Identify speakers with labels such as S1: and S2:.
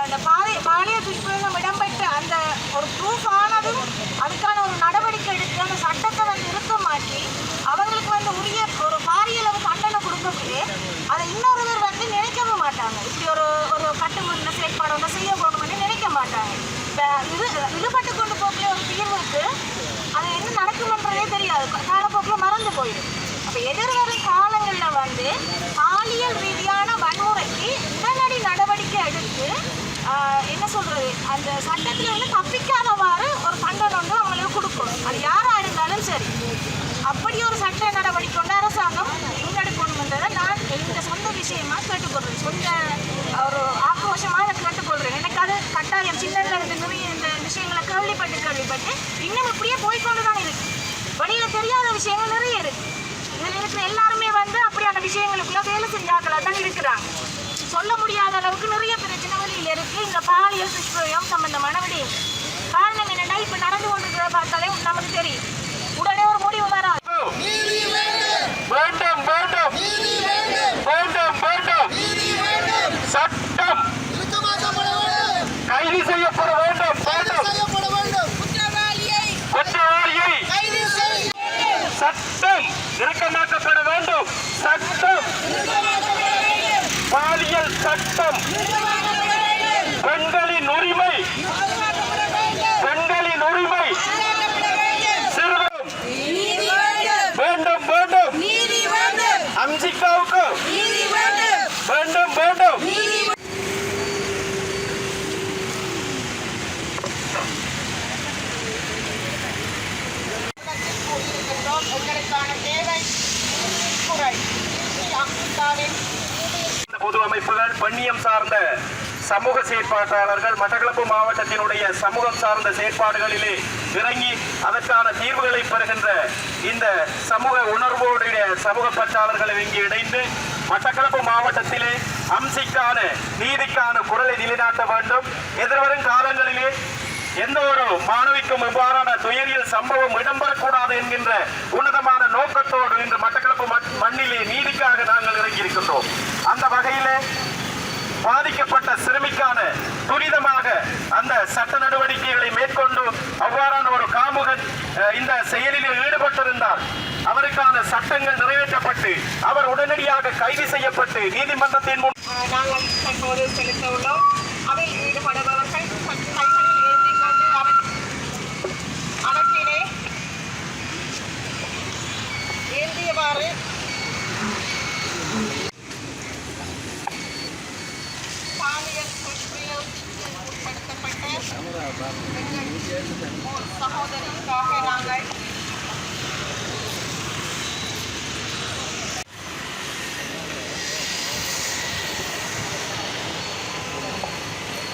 S1: அந்த பாலியல் துஷ்பிரயோகம் இடம்பெற்ற அந்த ஒரு ப்ரூஃப் ஆனதும் அதுக்கான ஒரு நடவடிக்கை எடுத்து அந்த சட்டத்தை நிறுத்தமாக்கி அவங்களுக்கு உரிய ஒரு பாரியளவு தண்டனை கொடுக்கக்கூடிய அதை இன்னொருவர் நினைக்கவும் மாட்டாங்க. இப்படி ஒரு ஒரு கட்டுமுறை செயற்பாடு செய்ய போகணும்னு நினைக்க மாட்டாங்க. இப்போ இழுபட்டு கொண்டு போகக்கூடிய ஒரு தீர்வுக்கு அது என்ன நடக்கும்ன்றதே தெரியாது, காலப்போக்கில் மறந்து போயிடும். அப்போ எதிர்வரும் காலங்களில் பாலியல் ரீதியான வன்முறைக்கு உடனடி நடவடிக்கை எடுத்து என்ன சொல்றது, அந்த சட்டத்தில் தப்பிக்காதவாறு ஒரு தண்டனை அவங்களுக்கு கொடுக்கணும். அது யாராக இருந்தாலும் சரி. அப்படி ஒரு சட்ட நடவடிக்கை கொண்டு அரசாங்கம் முன்னெடுக்கணும்ன்றதை நான் எங்கள் சொந்த விஷயமா கேட்டுக்கொள்றேன். சொந்த ஒரு ஆக்ரோஷமாக அதை கேட்டுக்கொள்கிறேன். எனக்கு அது கட்டாயம் சின்னதில் இருந்து நிறைய இந்த விஷயங்களை கேள்விப்பட்டு இன்னும் இப்படியே போய்கொண்டு தான் இருக்கு. வெளியில் தெரியாத விஷயங்கள் நிறைய இருக்கு. இதில் இருக்கிற எல்லாருமே அப்படியான விஷயங்களுக்குள்ள வேலை செஞ்சாக்களாக தான் இருக்கிறாங்க. சொல்ல முடியாத அளவுக்கு நிறைய பிரச்சனை வழியில் இருக்கு. இந்த பாலியல் துஷ்பிரயோகம் சம்பந்தமான விடயம் காரணம் என்னன்னா இப்ப நடந்து கொண்டிருக்கிற பார்த்தாலே நமக்கு தெரியும். உடனே ஒரு முடிவு வராது.
S2: சட்டம் கைது செய்யப்பட வேண்டும். சட்டம் இறுக்கமாக்கப்பட வேண்டும். சட்டம் பாலியல் சட்டம் பெண்களின் உரிமை சிறுவரும் வேண்டும் அம்சிகாவுக்கு வேண்டும்.
S1: எங்களுக்கான தேவை குறை
S2: பொது அமைப்புகள், பெண்ணியம் சார்ந்த சமூக செயற்பாட்டாளர்கள் மட்டக்களப்பு மாவட்டத்தினுடைய சமூகம் சார்ந்த செயற்பாடுகளிலே இறங்கி அதற்கான தீர்வுகளை பெறுகின்ற இந்த சமூக உணர்வோடைய சமூக பற்றாளர்களை இங்கு இணைந்து மட்டக்களப்பு மாவட்டத்திலே அம்சிக்கான நீதிக்கான குரலை நிலைநாட்ட வேண்டும். எதிர்வரும் காலங்களிலே எந்த ஒரு மாணவிக்கும் இவ்வாறான துயரியல் சம்பவம் இடம்பெறக்கூடாது என்கின்ற உன்னதமான நோக்கத்தோடு இன்று மட்டக்களப்பு மண்ணிலே நீதிக்காக நாங்கள் இறங்கியிருக்கின்றோம். அந்த வகையிலே பாதிக்கப்பட்ட சிறுமிக்கான துரிதமாக அந்த சட்ட நடவடிக்கைகளை மேற்கொண்டு அவ்வாறான ஒரு காமுகன் இந்த செயலில் ஈடுபட்டிருந்தார் அவருக்கான சட்டங்கள் நிறைவேற்றப்பட்டு அவர் உடனடியாக கைது செய்யப்பட்டு நீதிமன்றத்தின் முன்
S1: நாங்கள் தற்போது செலுத்த உள்ளோம். அதில் ஈடுபடுபவர்கள் அவற்றிலே ஏந்தியவாறு பாலியல் துஷ்பிரயோகத்துக்கு உட்படுத்தப்பட்ட சகோதரிக்காக நாங்கள்